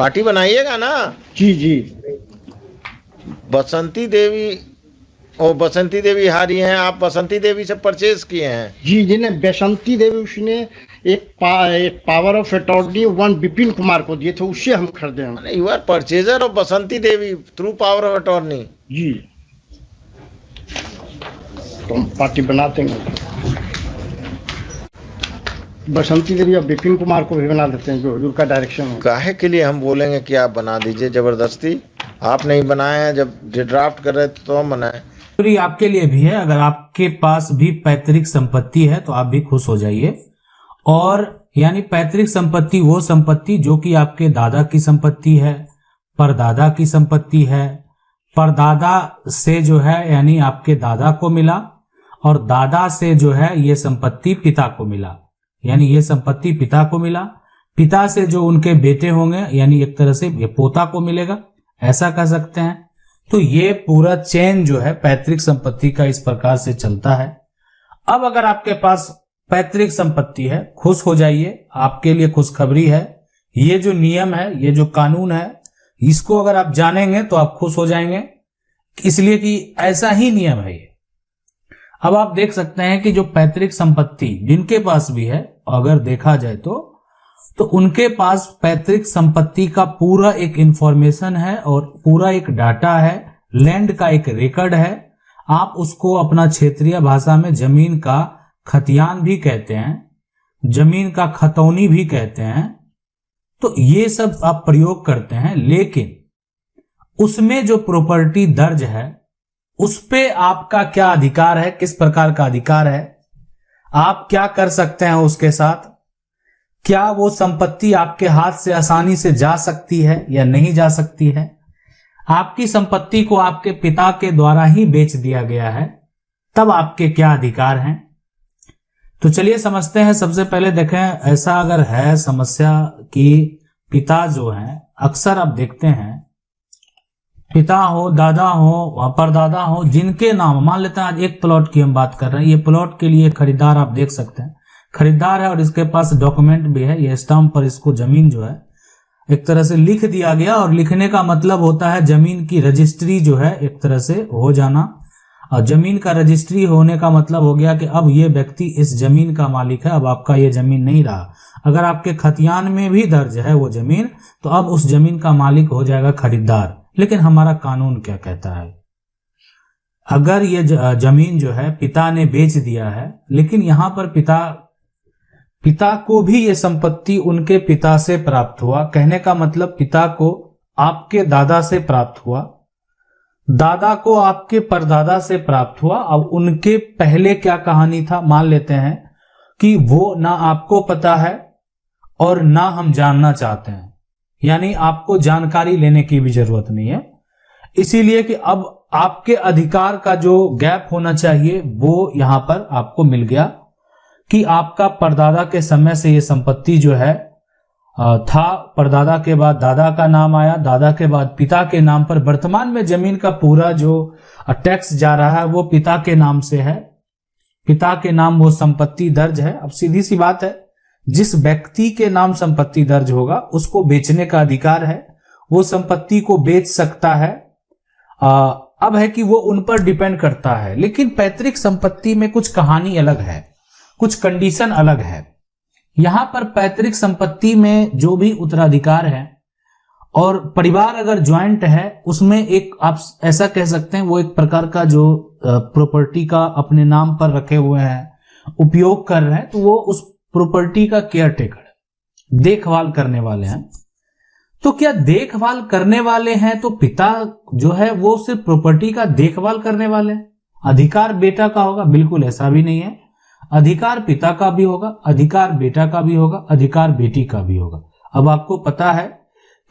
Party बनाइएगा ना? जी जी। बसंती देवी, ओ बसंती देवी हारी हैं, आप बसंती देवी से परचेज किए हैं? जी जी ने बसंती देवी उसने एक power of attorney 1 Vipin Kumar को दिए थे, उससे हम खरीदे हैं। You are purchaser of Basanti Devi through power of attorney? जी, तो हम पार्टी बनाते हैं। बसंती देवी और विपिन कुमार को भी बना देते हैं, जो हजूर का डायरेक्शन है। काहे के लिए हम बोलेंगे कि आप बना दीजिए जबरदस्ती? आप नहीं बनाए हैं, जब ड्राफ्ट कर रहे थे तो हम बनाए। आपके लिए भी है, अगर आपके पास भी पैतृक संपत्ति है तो आप भी खुश हो जाइए। और यानी पैतृक संपत्ति वो संपत्ति जो कि आपके दादा की संपत्ति है, परदादा की संपत्ति है, परदादा से जो है यानी आपके दादा को मिला, और दादा से जो है ये संपत्ति पिता को मिला, यानी ये संपत्ति पिता को मिला। पिता से जो उनके बेटे होंगे यानी एक तरह से ये पोता को मिलेगा, ऐसा कह सकते हैं। तो ये पूरा चेन जो है पैतृक संपत्ति का इस प्रकार से चलता है। अब अगर आपके पास पैतृक संपत्ति है, खुश हो जाइए, आपके लिए खुशखबरी है। ये जो नियम है, ये जो कानून है, इसको अगर आप जानेंगे तो आप खुश हो जाएंगे, इसलिए कि ऐसा ही नियम है ये। अब आप देख सकते हैं कि जो पैतृक संपत्ति जिनके पास भी है, अगर देखा जाए तो उनके पास पैतृक संपत्ति का पूरा एक इंफॉर्मेशन है और पूरा एक डाटा है, लैंड का एक रिकॉर्ड है। आप उसको अपना क्षेत्रीय भाषा में जमीन का खतियान भी कहते हैं, जमीन का खतौनी भी कहते हैं। तो ये सब आप प्रयोग करते हैं, लेकिन उसमें जो प्रॉपर्टी दर्ज है उस पे आपका क्या अधिकार है, किस प्रकार का अधिकार है, आप क्या कर सकते हैं उसके साथ, क्या वो संपत्ति आपके हाथ से आसानी से जा सकती है या नहीं जा सकती है। आपकी संपत्ति को आपके पिता के द्वारा ही बेच दिया गया है, तब आपके क्या अधिकार हैं। तो चलिए समझते हैं। सबसे पहले देखें, ऐसा अगर है समस्या कि पिता जो है, अक्सर आप देखते हैं पिता हो, दादा हो, परदादा हो, जिनके नाम, मान लेते हैं आज एक प्लॉट की हम बात कर रहे हैं, ये प्लॉट के लिए खरीदार आप देख सकते हैं, खरीदार है और इसके पास डॉक्यूमेंट भी है, ये स्टाम्प पर इसको जमीन जो है एक तरह से लिख दिया गया। और लिखने का मतलब होता है जमीन की रजिस्ट्री जो है एक तरह से हो जाना। और जमीन का रजिस्ट्री होने का मतलब हो गया कि अब ये व्यक्ति इस जमीन का मालिक है, अब आपका ये जमीन नहीं रहा। अगर आपके खतियान में भी दर्ज है वो जमीन, तो अब उस जमीन का मालिक हो जाएगा खरीदार। लेकिन हमारा कानून क्या कहता है, अगर ये जमीन जो है पिता ने बेच दिया है, लेकिन यहां पर पिता को भी ये संपत्ति उनके पिता से प्राप्त हुआ, कहने का मतलब पिता को आपके दादा से प्राप्त हुआ, दादा को आपके परदादा से प्राप्त हुआ। अब उनके पहले क्या कहानी था, मान लेते हैं कि वो ना आपको पता है और ना हम जानना चाहते हैं, यानी आपको जानकारी लेने की भी जरूरत नहीं है। इसीलिए कि अब आपके अधिकार का जो गैप होना चाहिए वो यहां पर आपको मिल गया कि आपका परदादा के समय से ये संपत्ति जो है था, परदादा के बाद दादा का नाम आया, दादा के बाद पिता के नाम पर वर्तमान में जमीन का पूरा जो टैक्स जा रहा है वो पिता के नाम से है, पिता के नाम वो संपत्ति दर्ज है। अब सीधी सी बात है, जिस व्यक्ति के नाम संपत्ति दर्ज होगा उसको बेचने का अधिकार है, वो संपत्ति को बेच सकता है। अब है कि वो उन पर डिपेंड करता है। लेकिन पैतृक संपत्ति में कुछ कहानी अलग है, कुछ कंडीशन अलग है। यहां पर पैतृक संपत्ति में जो भी उत्तराधिकार है और परिवार अगर ज्वाइंट है, उसमें एक आप ऐसा कह सकते हैं वो एक प्रकार का जो प्रॉपर्टी का अपने नाम पर रखे हुए हैं, उपयोग कर रहे हैं, तो वो उस प्रॉपर्टी का केयर टेकर, देखभाल करने वाले हैं। तो क्या देखभाल करने वाले हैं तो पिता जो है वो सिर्फ प्रॉपर्टी का देखभाल करने वाले हैं, अधिकार बेटा का होगा? बिल्कुल ऐसा भी नहीं है। अधिकार पिता का भी होगा, अधिकार बेटा का भी होगा, अधिकार बेटी का भी होगा। अब आपको पता है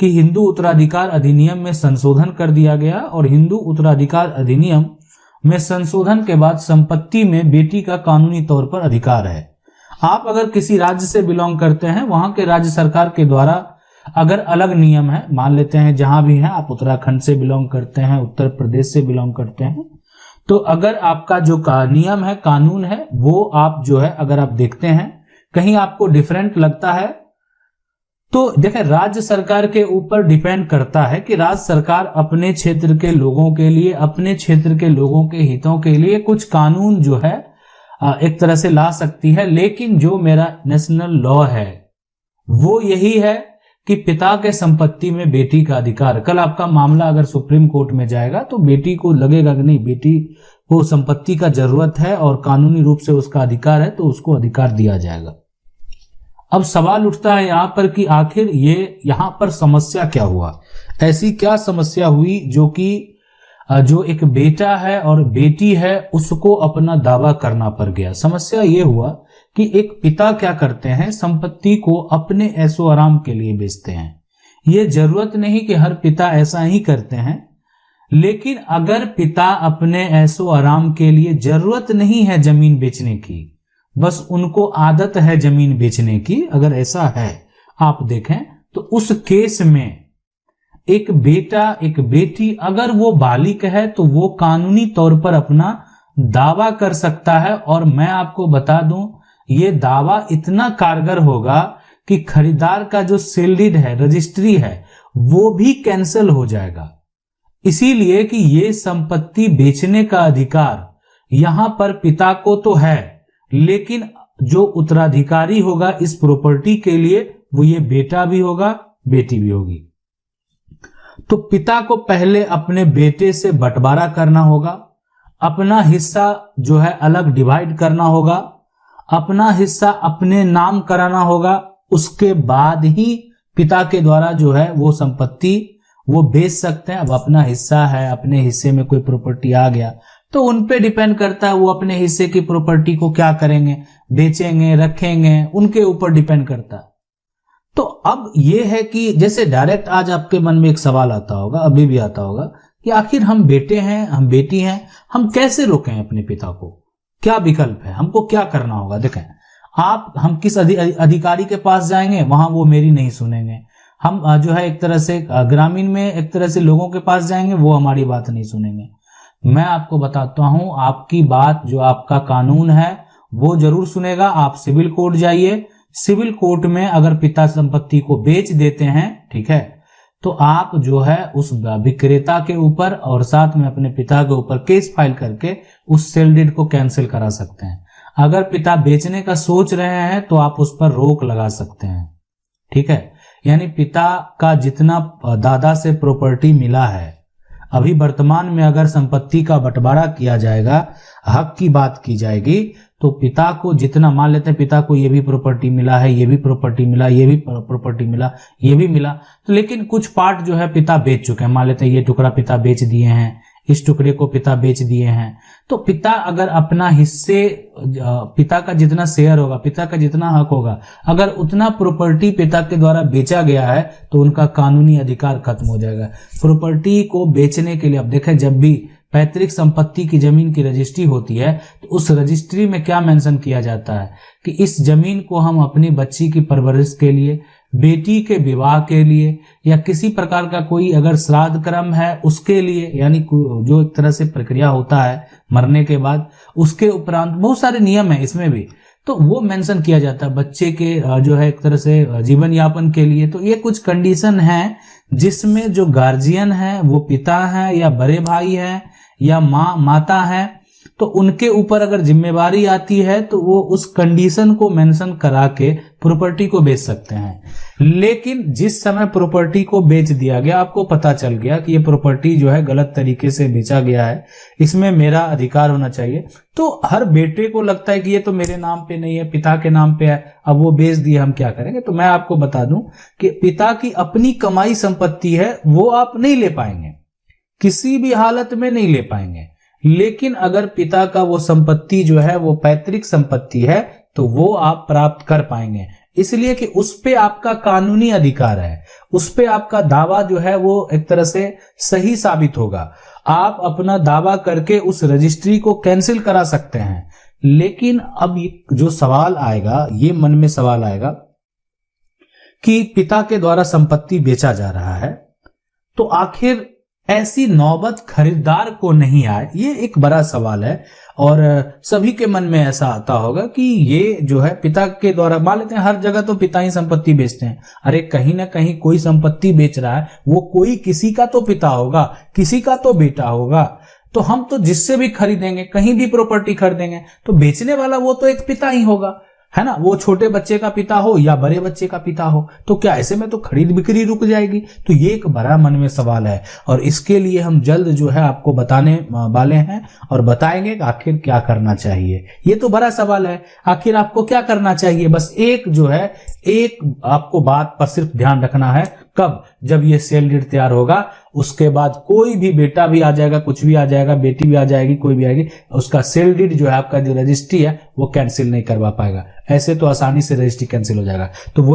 कि हिंदू उत्तराधिकार अधिनियम में संशोधन कर दिया गया और हिंदू उत्तराधिकार अधिनियम में संशोधन के बाद संपत्ति में बेटी का कानूनी तौर पर अधिकार है। आप अगर किसी राज्य से बिलोंग करते हैं, वहां के राज्य सरकार के द्वारा अगर अलग नियम है, मान लेते हैं जहां भी है, आप उत्तराखंड से बिलोंग करते हैं, उत्तर प्रदेश से बिलोंग करते हैं, तो अगर आपका जो नियम है, कानून है, वो आप जो है अगर आप देखते हैं कहीं आपको डिफरेंट लगता है तो देखें, राज्य सरकार के ऊपर डिपेंड करता है कि राज्य सरकार अपने क्षेत्र के लोगों के लिए, अपने क्षेत्र के लोगों के हितों के लिए कुछ कानून जो है एक तरह से ला सकती है। लेकिन जो मेरा नेशनल लॉ है वो यही है कि पिता के संपत्ति में बेटी का अधिकार। कल आपका मामला अगर सुप्रीम कोर्ट में जाएगा तो बेटी को लगेगा कि नहीं, बेटी को संपत्ति का जरूरत है और कानूनी रूप से उसका अधिकार है, तो उसको अधिकार दिया जाएगा। अब सवाल उठता है यहां पर कि आखिर ये यहां पर समस्या क्या हुआ, ऐसी क्या समस्या हुई जो एक बेटा है और बेटी है उसको अपना दावा करना पड़ गया। समस्या ये हुआ कि एक पिता क्या करते हैं, संपत्ति को अपने ऐशो आराम के लिए बेचते हैं। ये जरूरत नहीं कि हर पिता ऐसा ही करते हैं, लेकिन अगर पिता अपने ऐशो आराम के लिए, जरूरत नहीं है जमीन बेचने की, बस उनको आदत है जमीन बेचने की, अगर ऐसा है आप देखें तो उस केस में एक बेटा एक बेटी अगर वो बालिग है तो वो कानूनी तौर पर अपना दावा कर सकता है। और मैं आपको बता दूं, ये दावा इतना कारगर होगा कि खरीदार का जो सेल डीड है, रजिस्ट्री है, वो भी कैंसिल हो जाएगा। इसीलिए कि ये संपत्ति बेचने का अधिकार यहां पर पिता को तो है, लेकिन जो उत्तराधिकारी होगा इस प्रॉपर्टी के लिए वो ये बेटा भी होगा, बेटी भी होगी। तो पिता को पहले अपने बेटे से बंटवारा करना होगा, अपना हिस्सा जो है अलग डिवाइड करना होगा, अपना हिस्सा अपने नाम कराना होगा। उसके बाद ही पिता के द्वारा जो है वो संपत्ति वो बेच सकते हैं। अब अपना हिस्सा है, अपने हिस्से में कोई प्रॉपर्टी आ गया तो उन पे डिपेंड करता है वो अपने हिस्से की प्रॉपर्टी को क्या करेंगे, बेचेंगे, रखेंगे, उनके ऊपर डिपेंड करता है। तो अब ये है कि जैसे डायरेक्ट आज आपके मन में एक सवाल आता होगा, अभी भी आता होगा, कि आखिर हम बेटे हैं, हम बेटी हैं, हम कैसे रोकें अपने पिता को, क्या विकल्प है, हमको क्या करना होगा। देखें, हम किस अधिकारी के पास जाएंगे, वहां वो मेरी नहीं सुनेंगे। हम जो है एक तरह से ग्रामीण में एक तरह से लोगों के पास जाएंगे, वो हमारी बात नहीं सुनेंगे। मैं आपको बताता हूं, आपकी बात जो आपका कानून है वो जरूर सुनेगा। आप सिविल कोर्ट जाइए, सिविल कोर्ट में अगर पिता संपत्ति को बेच देते हैं, ठीक है, तो आप जो है उस विक्रेता के ऊपर और साथ में अपने पिता के ऊपर केस फाइल करके उस सेल डीड को कैंसिल करा सकते हैं। अगर पिता बेचने का सोच रहे हैं तो आप उस पर रोक लगा सकते हैं, ठीक है। यानी पिता का जितना दादा से प्रॉपर्टी मिला है, अभी वर्तमान में अगर संपत्ति का बंटवारा किया जाएगा, हक की बात की जाएगी, तो पिता को जितना, मान लेते हैं पिता को ये भी प्रॉपर्टी मिला है, ये भी प्रॉपर्टी मिला, ये भी प्रॉपर्टी मिला, ये भी मिला, तो लेकिन कुछ पार्ट जो है पिता बेच चुके हैं। मान लेते हैं ये टुकड़ा पिता बेच दिए हैं, इस टुकड़े को पिता बेच दिए हैं। तो पिता अगर अपना हिस्से, पिता का जितना शेयर होगा, पिता का जितना हक होगा, अगर उतना प्रॉपर्टी पिता के द्वारा बेचा गया है तो उनका कानूनी अधिकार खत्म हो जाएगा। प्रॉपर्टी को बेचने के लिए अब देखें, जब भी पैतृक संपत्ति की जमीन की रजिस्ट्री होती है तो उस रजिस्ट्री में क्या मेंशन किया जाता है कि इस जमीन को हम अपनी बच्ची की परवरिश के लिए, बेटी के विवाह के लिए, या किसी प्रकार का कोई अगर श्राद्ध कर्म है उसके लिए, यानी जो एक तरह से प्रक्रिया होता है मरने के बाद, उसके उपरांत बहुत सारे नियम है इसमें भी, तो वो मेंशन किया जाता है बच्चे के जो है एक तरह से जीवन यापन के लिए। तो ये कुछ कंडीशन है जिसमें जो गार्जियन है वो पिता है या बड़े भाई है या माता है, तो उनके ऊपर अगर जिम्मेवारी आती है तो वो उस कंडीशन को मेंशन करा के प्रॉपर्टी को बेच सकते हैं। लेकिन जिस समय प्रॉपर्टी को बेच दिया गया, आपको पता चल गया कि ये प्रॉपर्टी जो है गलत तरीके से बेचा गया है, इसमें मेरा अधिकार होना चाहिए, तो हर बेटे को लगता है कि ये तो मेरे नाम पे नहीं है, पिता के नाम पे है, अब वो बेच दिए, हम क्या करेंगे। तो मैं आपको बता दूं कि पिता की अपनी कमाई संपत्ति है, वो आप नहीं ले पाएंगे, किसी भी हालत में नहीं ले पाएंगे। लेकिन अगर पिता का वो संपत्ति जो है वो पैतृक संपत्ति है तो वो आप प्राप्त कर पाएंगे, इसलिए कि उस पे आपका कानूनी अधिकार है, उस पे आपका दावा जो है वो एक तरह से सही साबित होगा। आप अपना दावा करके उस रजिस्ट्री को कैंसिल करा सकते हैं। लेकिन अब जो सवाल आएगा, ये मन में सवाल आएगा कि पिता के द्वारा संपत्ति बेचा जा रहा है, तो आखिर ऐसी नौबत खरीदार को नहीं आए, ये एक बड़ा सवाल है। और सभी के मन में ऐसा आता होगा कि ये जो है पिता के द्वारा, मान लेते हैं हर जगह तो पिता ही संपत्ति बेचते हैं, अरे कहीं ना कहीं कोई संपत्ति बेच रहा है, वो कोई किसी का तो पिता होगा, किसी का तो बेटा होगा। तो हम तो जिससे भी खरीदेंगे, कहीं भी प्रॉपर्टी खरीदेंगे, तो बेचने वाला वो तो एक पिता ही होगा, है ना। वो छोटे बच्चे का पिता हो या बड़े बच्चे का पिता हो, तो क्या ऐसे में तो खरीद बिक्री रुक जाएगी? तो ये एक बड़ा मन में सवाल है, और इसके लिए हम जल्द जो है आपको बताने वाले हैं और बताएंगे कि आखिर क्या करना चाहिए। ये तो बड़ा सवाल है, आखिर आपको क्या करना चाहिए? बस एक जो है, एक आपको बात पर सिर्फ ध्यान रखना है, कब? जब ये सेल डीड तैयार होगा, उसके बाद कोई भी बेटा भी आ जाएगा, कुछ भी आ जाएगा, बेटी भी आ जाएगी, कोई भी आएगी, उसका सेल डीड जो है, आपका जो रजिस्ट्री है, वो कैंसिल नहीं करवा पाएगा। ऐसे तो आसानी से रजिस्ट्री कैंसिल हो जाएगा। तो वो